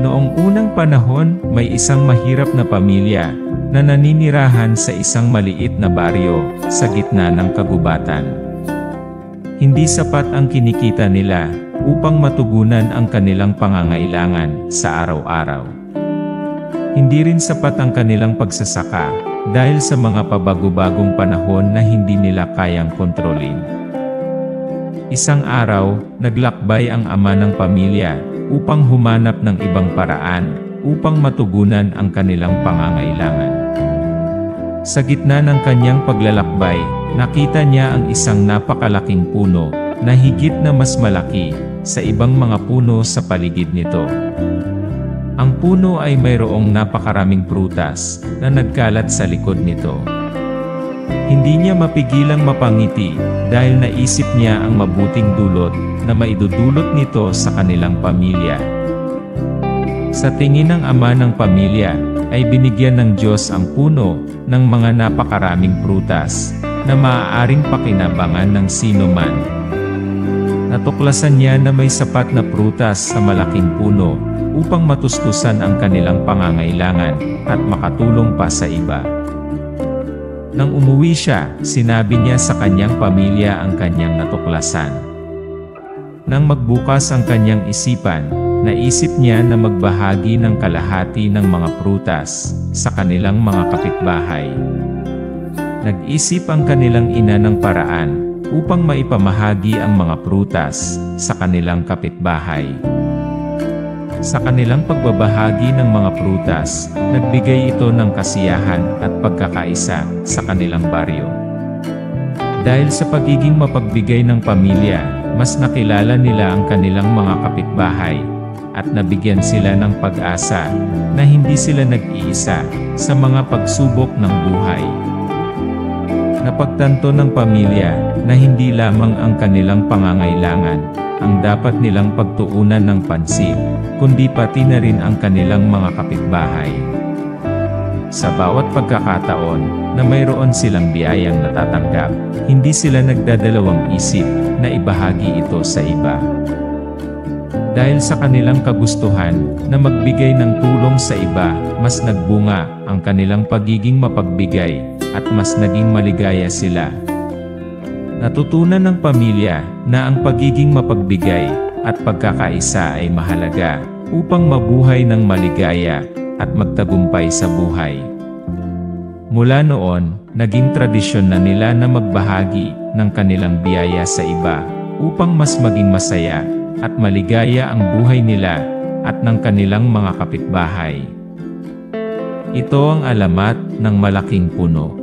Noong unang panahon, may isang mahirap na pamilya na naninirahan sa isang maliit na baryo sa gitna ng kagubatan. Hindi sapat ang kinikita nila upang matugunan ang kanilang pangangailangan sa araw-araw. Hindi rin sapat ang kanilang pagsasaka dahil sa mga pabago-bagong panahon na hindi nila kayang kontrolin. Isang araw, naglakbay ang ama ng pamilya upang humanap ng ibang paraan upang matugunan ang kanilang pangangailangan. Sa gitna ng kanyang paglalakbay, nakita niya ang isang napakalaking puno na higit na mas malaki sa ibang mga puno sa paligid nito. Ang puno ay mayroong napakaraming prutas na nagkalat sa likod nito. Hindi niya mapigilang mapangiti dahil naisip niya ang mabuting dulot na maidudulot nito sa kanilang pamilya. Sa tingin ng ama ng pamilya, ay binigyan ng Diyos ang puno ng mga napakaraming prutas na maaaring pakinabangan ng sino man. Natuklasan niya na may sapat na prutas sa malaking puno upang matustusan ang kanilang pangangailangan at makatulong pa sa iba. Nang umuwi siya, sinabi niya sa kanyang pamilya ang kanyang natuklasan. Nang magbukas ang kanyang isipan, naisip niya na magbahagi ng kalahati ng mga prutas sa kanilang mga kapitbahay. Nag-isip ang kanilang ina ng paraan upang maipamahagi ang mga prutas sa kanilang kapitbahay. Sa kanilang pagbabahagi ng mga prutas, nagbigay ito ng kasiyahan at pagkakaisa sa kanilang baryo. Dahil sa pagiging mapagbigay ng pamilya, mas nakilala nila ang kanilang mga kapitbahay at nabigyan sila ng pag-asa na hindi sila nag-iisa sa mga pagsubok ng buhay. Napagtanto ng pamilya na hindi lamang ang kanilang pangangailangan ang dapat nilang pagtuunan ng pansin, kundi pati na rin ang kanilang mga kapitbahay. Sa bawat pagkakataon na mayroon silang biyayang natatanggap, hindi sila nagdadalawang isip na ibahagi ito sa iba. Dahil sa kanilang kagustuhan na magbigay ng tulong sa iba, mas nagbunga ang kanilang pagiging mapagbigay at mas naging maligaya sila. Natutunan ng pamilya na ang pagiging mapagbigay at pagkakaisa ay mahalaga upang mabuhay ng maligaya at magtagumpay sa buhay. Mula noon, naging tradisyon na nila na magbahagi ng kanilang biyaya sa iba upang mas maging masaya at maligaya ang buhay nila at ng kanilang mga kapitbahay. Ito ang alamat ng malaking puno.